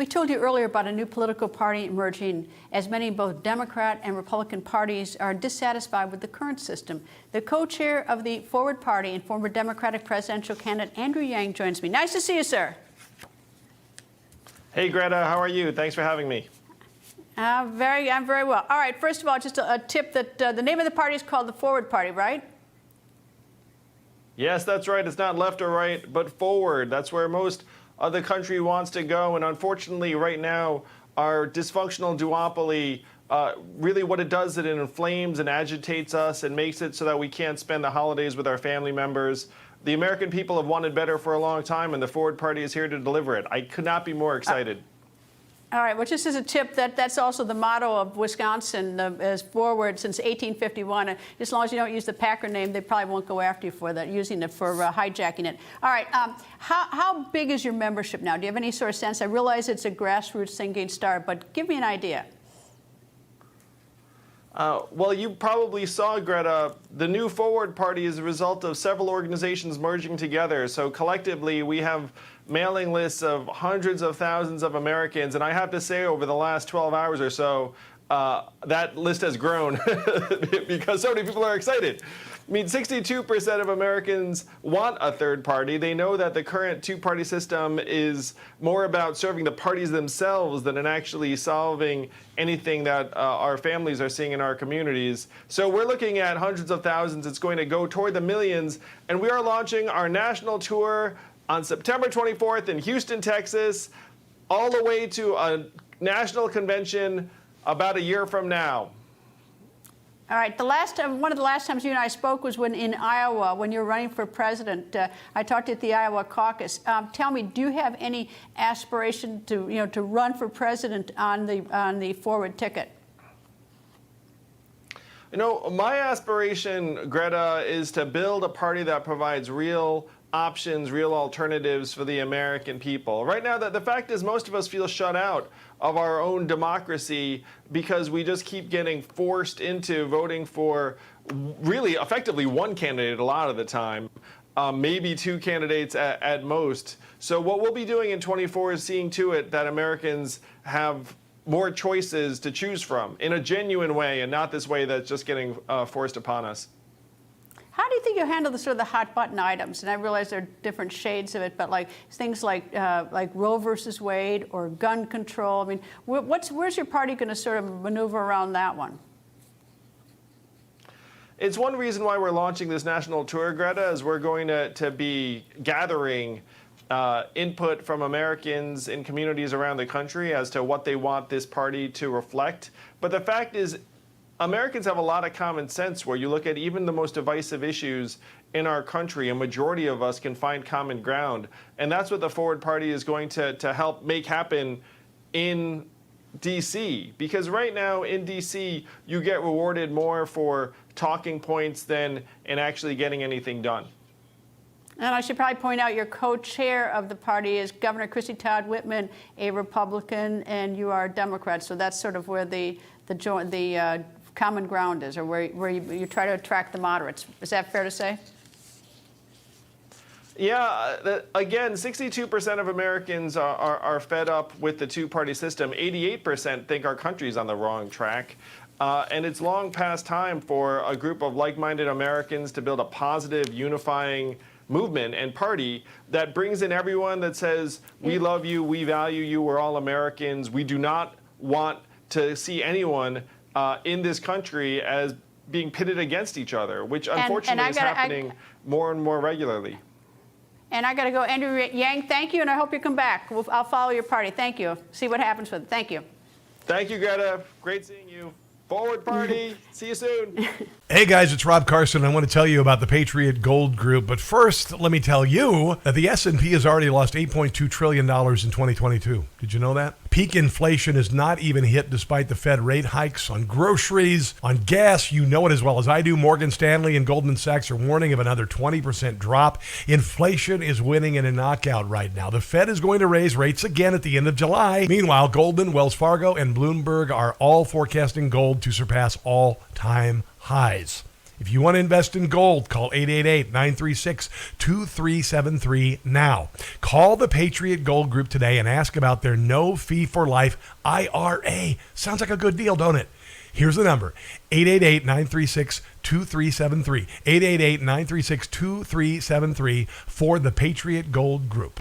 We told you earlier about a new political party emerging, as many both Democrat and Republican parties are dissatisfied with the current system. The co-chair of the Forward Party and former Democratic presidential candidate Andrew Yang joins me. Nice to see you, sir. Hey, Greta, how are you? Thanks for having me. I'm very well. All right, first of all, just a tip that the name of the party is called the Forward Party, right? Yes, that's right. It's not left or right, but forward. That's where most of the country wants to go. And unfortunately, right now, our dysfunctional duopoly, really what it does is it inflames and agitates us and makes it so that we can't spend the holidays with our family members. The American people have wanted better for a long time, and the Forward Party is here to deliver it. I could not be more excited. All right, well, just as a tip, that's also the motto of Wisconsin, as forward since 1851. As long as you don't use the Packer name, they probably won't go after you for that, using it for hijacking it. All right, how big is your membership now? Do you have any sort of sense? I realize it's a grassroots thing getting started, but give me an idea. Well, you probably saw, Greta, the new Forward Party is a result of several organizations merging together. So collectively, we have mailing lists of hundreds of thousands of Americans. And I have to say, over the last 12 hours or so, that list has grown because so many people are excited. I mean, 62% of Americans want a third party. They know that the current two-party system is more about serving the parties themselves than in actually solving anything that our families are seeing in our communities. So we're looking at hundreds of thousands. It's going to go toward the millions. And we are launching our national tour on September 24th in Houston, Texas, all the way to a national convention about a year from now. All right. One of the last times you and I spoke was when in Iowa, when you were running for president. I talked to you at the Iowa caucus. Tell me, do you have any aspiration to run for president on the Forward ticket? You know, my aspiration, Greta, is to build a party that provides real options, real alternatives for the American people. Right now, the fact is most of us feel shut out of our own democracy because we just keep getting forced into voting for really effectively one candidate a lot of the time, maybe two candidates at most. So what we'll be doing in 24 is seeing to it that Americans have more choices to choose from in a genuine way and not this way that's just getting forced upon us. How do you think you'll handle the sort of the hot button items? And I realize there are different shades of it, but like things like Roe versus Wade or gun control. I mean, where's your party going to sort of maneuver around that one? It's one reason why we're launching this national tour, Greta, is we're going to be gathering input from Americans in communities around the country as to what they want this party to reflect. But the fact is, Americans have a lot of common sense where you look at even the most divisive issues in our country, a majority of us can find common ground. And that's what the Forward Party is going to help make happen in D.C. Because right now in D.C., you get rewarded more for talking points than in actually getting anything done. And I should probably point out your co-chair of the party is Governor Chrissy Todd Whitman, a Republican, and you are a Democrat. So that's sort of where the common ground is, or where you try to attract the moderates. Is that fair to say? Yeah, again, 62% of Americans are fed up with the two-party system. 88% think our country's on the wrong track. And it's long past time for a group of like-minded Americans to build a positive, unifying movement and party that brings in everyone that says, we love you, we value you, we're all Americans. We do not want to see anyone in this country as being pitted against each other, which unfortunately is happening more and more regularly. And I got to go. Andrew Yang, thank you, and I hope you come back. I'll follow your party. Thank you. See what happens with it. Thank you. Thank you, Greta. Great seeing you. Forward Party. See you soon. Hey guys, it's Rob Carson. I want to tell you about the Patriot Gold Group. But first, let me tell you that the S&P has already lost $8.2 trillion in 2022. Did you know that? Peak inflation is not even hit despite the Fed rate hikes on groceries, on gas. You know it as well as I do. Morgan Stanley and Goldman Sachs are warning of another 20% drop. Inflation is winning in a knockout right now. The Fed is going to raise rates again at the end of July. Meanwhile, Goldman, Wells Fargo, and Bloomberg are all forecasting gold to surpass all-time highs. If you want to invest in gold, call 888-936-2373 now. Call the Patriot Gold Group today and ask about their no fee for life IRA. Sounds like a good deal, don't it? Here's the number, 888-936-2373, 888-936-2373 for the Patriot Gold Group.